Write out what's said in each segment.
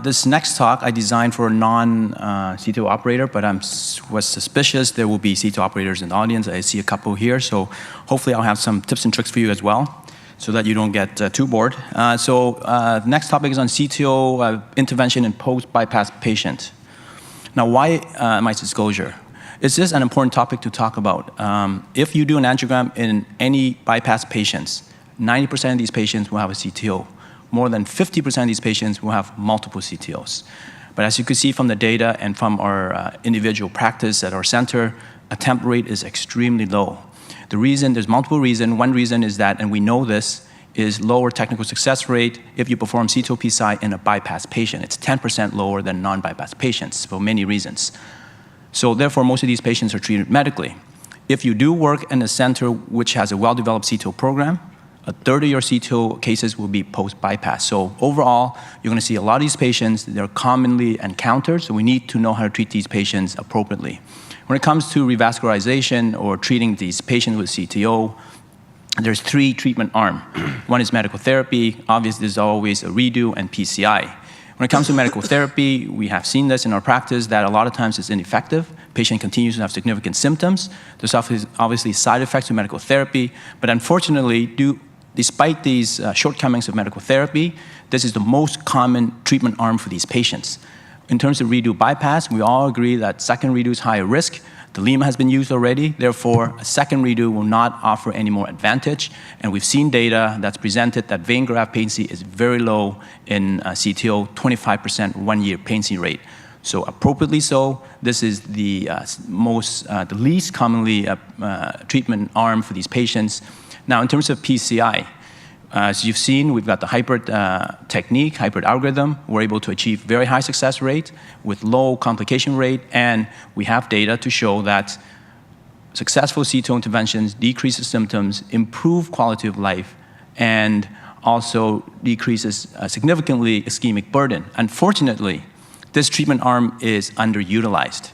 This next talk I designed for a non-CTO operator, but I was suspicious there will be CTO operators in the audience. I see a couple here, so hopefully I'll have some tips and tricks for you as well, so that you don't get too bored. The next topic is on CTO intervention in post-bypass patient. Now, why my disclosure? Is this an important topic to talk about? If you do an angiogram in any bypass patients, 90% of these patients will have a CTO. More than 50% of these patients will have multiple CTOs. But as you can see from the data and from our individual practice at our center, attempt rate is extremely low. The reason, there's multiple reasons. One reason is that, and we know this, is lower technical success rate if you perform CTO PCI in a bypass patient. It's 10% lower than non-bypass patients for many reasons. So therefore, most of these patients are treated medically. If you do work in a center which has a well-developed CTO program, a third of your CTO cases will be post-bypass. So overall, you're going to see a lot of these patients. They're commonly encountered, so we need to know how to treat these patients appropriately. When it comes to revascularization or treating these patients with CTO, there's three treatment arms. One is medical therapy. Obviously, there's always a redo and PCI. When it comes to medical therapy, we have seen this in our practice that a lot of times it's ineffective. Patient continues to have significant symptoms. There's obviously side effects to medical therapy, but unfortunately, despite these shortcomings of medical therapy, this is the most common treatment arm for these patients. In terms of redo bypass, we all agree that second redo is higher risk. The LEMA has been used already, therefore a second redo will not offer any more advantage. And we've seen data that's presented that vein graft patency is very low in CTO, 25% 1-year patency rate. So appropriately so, this is the least commonly treatment arm for these patients. Now, in terms of PCI, as you've seen, we've got the hybrid technique, hybrid algorithm. We're able to achieve very high success rate with low complication rate, and we have data to show that successful CTO interventions decrease symptoms, improve quality of life, and also decreases significantly ischemic burden. Unfortunately, this treatment arm is underutilized.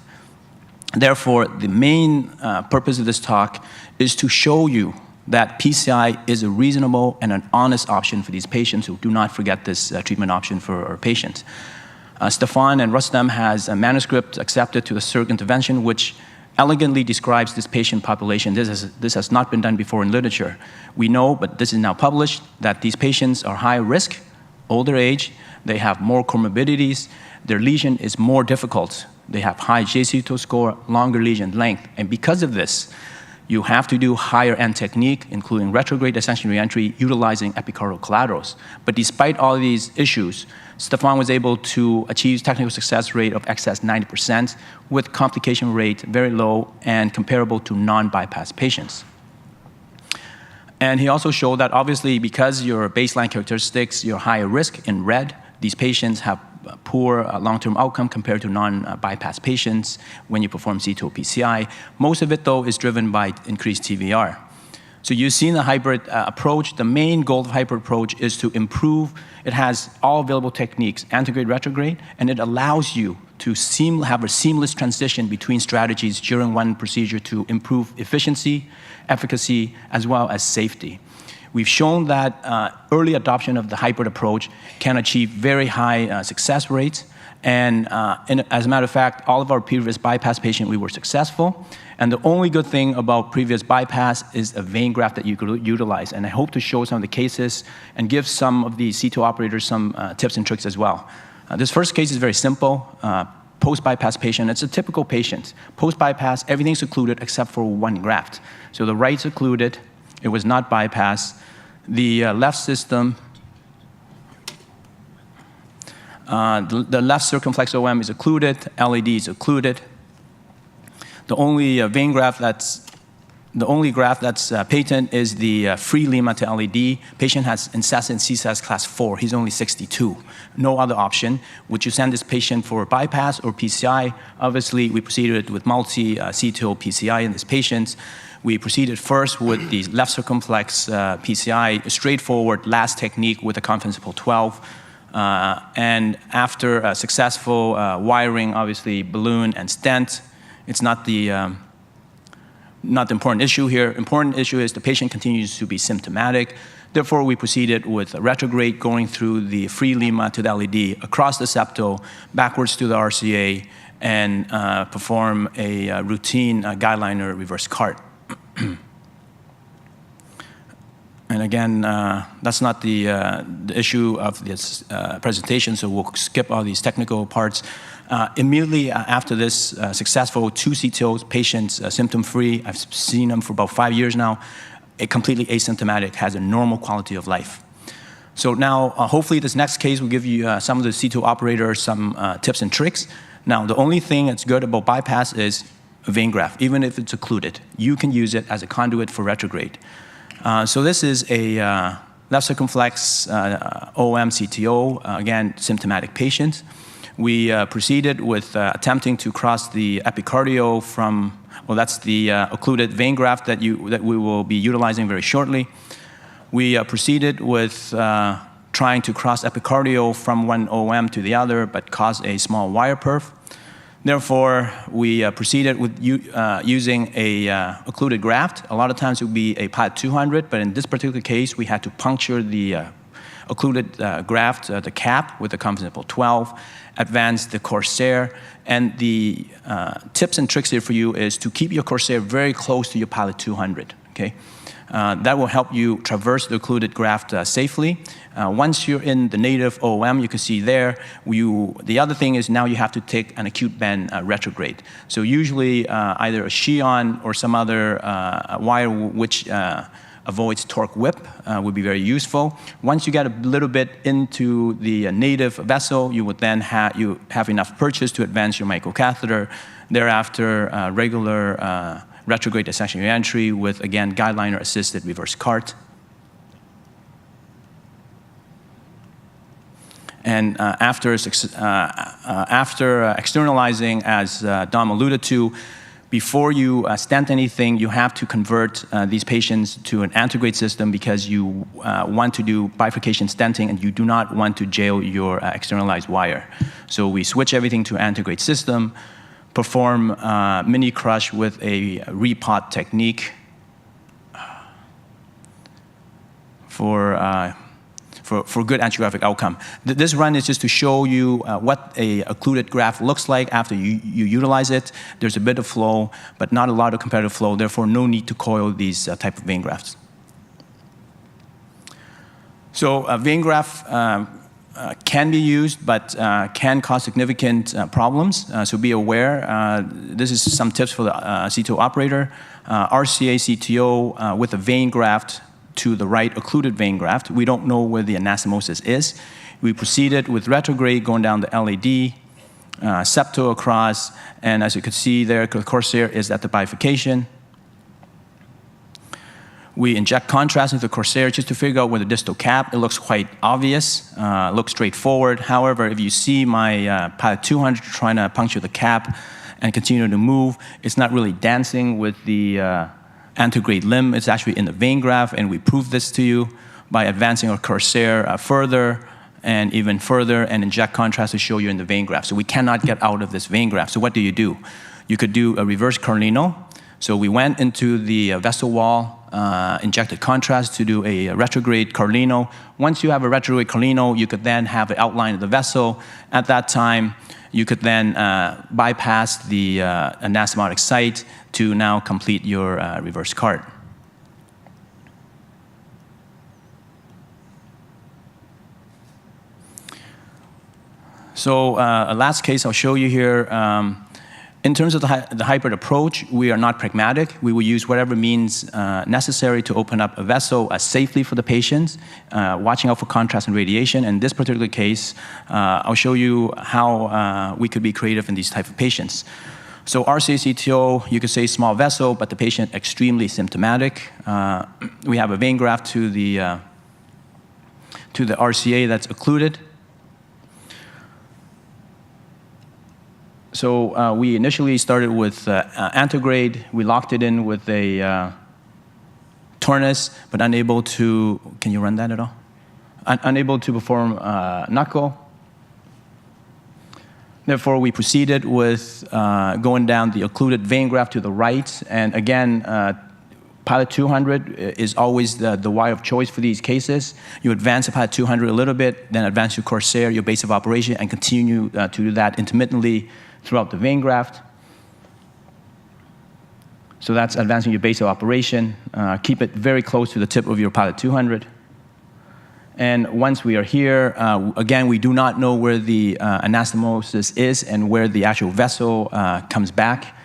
Therefore, the main purpose of this talk is to show you that PCI is a reasonable and an honest option for these patients, who do not forget this treatment option for our patients. Stefan and Rustam has a manuscript accepted to the CIRC intervention, which elegantly describes this patient population. This has not been done before in literature. We know, but this is now published, that these patients are high risk, older age, they have more comorbidities, their lesion is more difficult, they have high JCTO score, longer lesion length, and because of this, you have to do higher end technique, including retrograde dissection reentry, utilizing epicardial collaterals. But despite all of these issues, Stefan was able to achieve technical success rate of excess 90% with complication rate very low and comparable to non-bypass patients. And he also showed that obviously because your baseline characteristics, you're higher risk in red, these patients have poor long-term outcome compared to non-bypass patients when you perform CTO PCI. Most of it, though, is driven by increased TVR. So you've seen the hybrid approach. The main goal of the hybrid approach is to improve. It has all available techniques, antegrade, retrograde, and it allows you to have a seamless transition between strategies during one procedure to improve efficiency, efficacy, as well as safety. We've shown that early adoption of the hybrid approach can achieve very high success rates. And as a matter of fact, all of our previous bypass patients, we were successful. And the only good thing about previous bypass is a vein graft that you could utilize. And I hope to show some of the cases and give some of the CTO operators some tips and tricks as well. This first case is very simple. Post-bypass patient, it's a typical patient. Post-bypass, everything's occluded except for one graft. So the right's occluded. It was not bypassed. The left system, the left circumflex OM is occluded, LAD is occluded. The only vein graft that's, patent is the free LEMA to LAD. Patient has incessant CSAS class 4. He's only 62. No other option. Would you send this patient for bypass or PCI? Obviously, we proceeded with multi-CTO PCI in this patient. We proceeded first with the left circumflex PCI, a straightforward last technique with a confidence interval 12. And after a successful wiring, obviously balloon and stent, it's not the not the important issue here. Important issue is the patient continues to be symptomatic. Therefore, we proceeded with a retrograde going through the free lima to the LED, across the septal, backwards to the RCA, and perform a routine guideliner reverse cart. And again, that's not the issue of this presentation, so we'll skip all these technical parts. Immediately after this successful 2 CTOs, patients symptom-free, I've seen them for about 5 years now, completely asymptomatic, has a normal quality of life. So now, hopefully this next case will give you some of the CTO operators some tips and tricks. Now, the only thing that's good about bypass is a vein graft, even if it's occluded. You can use it as a conduit for retrograde. So this is a left circumflex OM CTO, again, symptomatic patient. We proceeded with attempting to cross the epicardial from, well, that's the occluded vein graft that we will be utilizing very shortly. We proceeded with trying to cross epicardial from one OM to the other, but caused a small wire perf. Therefore, we proceeded with using a occluded graft. A lot of times it would be a pilot 200, but in this particular case, we had to puncture the occluded graft, the cap, with a confidence interval 12, advance the Corsair, and the tips and tricks here for you is to keep your Corsair very close to your pilot 200, okay? That will help you traverse the occluded graft safely. Once you're in the native OM, you can see there, the other thing is now you have to take an acute bend retrograde. So usually either a Xion or some other wire which avoids torque whip would be very useful. Once you get a little bit into the native vessel, you would then have enough purchase to advance your microcatheter. Thereafter, regular retrograde dissection reentry with, again, guideliner-assisted reverse cart. And after externalizing, as Dom alluded to, before you stent anything, you have to convert these patients to an antegrade system because you want to do bifurcation stenting and you do not want to jail your externalized wire. So we switch everything to antegrade system, perform mini crush with a repot technique for good angiographic outcome. This run is just to show you what a occluded graft looks like after you utilize it. There's a bit of flow, but not a lot of competitive flow, therefore no need to coil these type of vein grafts. So a vein graft can be used, but can cause significant problems. So be aware. This is some tips for the CTO operator. RCA CTO with a vein graft to the right occluded vein graft. We don't know where the anastomosis is. We proceeded with retrograde going down the LAD, septo across, and as you can see there, the Corsair is at the bifurcation. We inject contrast into the Corsair just to figure out where the distal cap. It looks quite obvious, looks straightforward. However, if you see my pilot 200 trying to puncture the cap and continue to move, it's not really dancing with the antegrade limb. It's actually in the vein graft, and we prove this to you by advancing our Corsair further and even further and inject contrast to show you in the vein graft. So we cannot get out of this vein graft. So what do? You could do a reverse Carlino. So we went into the vessel wall, injected contrast to do a retrograde Carlino. Once you have a retrograde Carlino, you could then have the outline of the vessel. At that time, you could then bypass the anastomotic site to now complete your reverse cart. So a last case I'll show you here. In terms of the hybrid approach, we are not pragmatic. We will use whatever means necessary to open up a vessel safely for the patients, watching out for contrast and radiation. In this particular case, I'll show you how we could be creative in these type of patients. So RCA-CTO, you could say small vessel, but the patient extremely symptomatic. We have a vein graft to the RCA that's occluded. So we initially started with antegrade. We locked it in with a tornice, but unable to, can you run that at all? Unable to perform knuckle. Therefore, we proceeded with going down the occluded vein graft to the right. And again, pilot 200 is always the wire of choice for these cases. You advance the pilot 200 a little bit, then advance your Corsair, your base of operation, and continue to do that intermittently throughout the vein graft. So that's advancing your base of operation. Keep it very close to the tip of your pilot 200. And once we are here, again, we do not know where the anastomosis is and where the actual vessel comes back.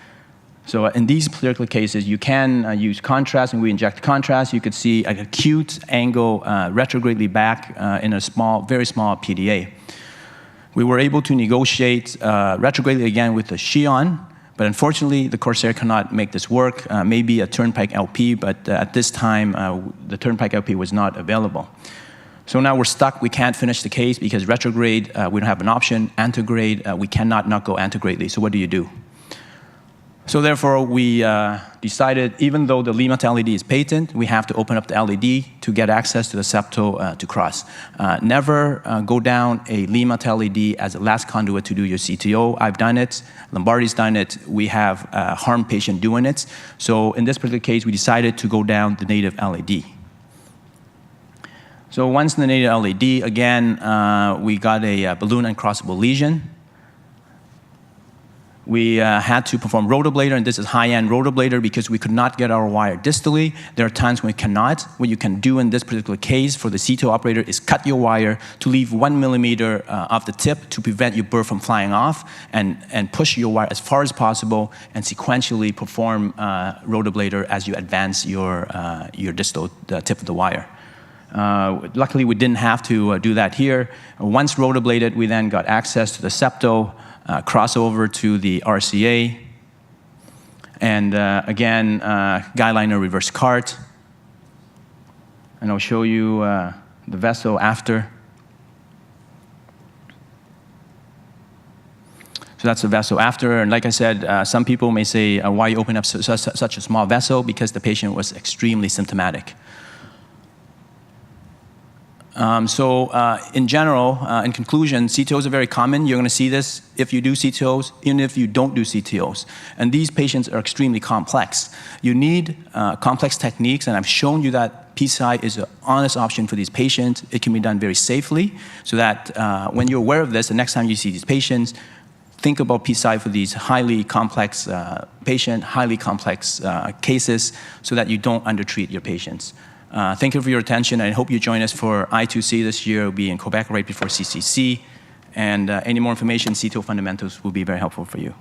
So in these particular cases, you can use contrast, and we inject contrast. You could see an acute angle retrogradely back in a small, very small PDA. We were able to negotiate retrogradely again with the Xion, but unfortunately, the Corsair cannot make this work. Maybe a Turnpike LP, but at this time, the Turnpike LP was not available. So now we're stuck. We can't finish the case because retrograde, we don't have an option. Antegrade, we cannot not go antegradely. So what do you do? So therefore, we decided, even though the Lima LED is patent, we have to open up the LED to get access to the septal to cross. Never go down a Lima LED as a last conduit to do your CTO. I've done it. Lombardi's done it. We have a harmed patient doing it. So in this particular case, we decided to go down the native LED. So once in the native LED, again, we got a balloon uncrossable lesion. We had to perform rotablator, and this is high-end rotablator because we could not get our wire distally. There are times when we cannot. What you can do in this particular case for the CTO operator is cut your wire to leave 1 millimeter off the tip to prevent your burr from flying off, and push your wire as far as possible and sequentially perform rotablator as you advance your distal tip of the wire. Luckily, we didn't have to do that here. Once rotablated, we then got access to the septal, crossover to the RCA, and again, guideliner reverse cart. And I'll show you the vessel after. So that's the vessel after, and like I said, some people may say, why you open up such a small vessel? Because the patient was extremely symptomatic. In general, in conclusion, CTOs are very common. You're going to see this if you do CTOs, even if you don't do CTOs. And these patients are extremely complex. You need complex techniques, and I've shown you that PCI is an honest option for these patients. It can be done very safely, so that when you're aware of this, the next time you see these patients, think about PCI for these highly complex highly complex cases, so that you don't undertreat your patients. Thank you for your attention. I hope you join us for I2C this year. We'll be in Quebec right before CCC. And any more information, CTO fundamentals will be very helpful for you.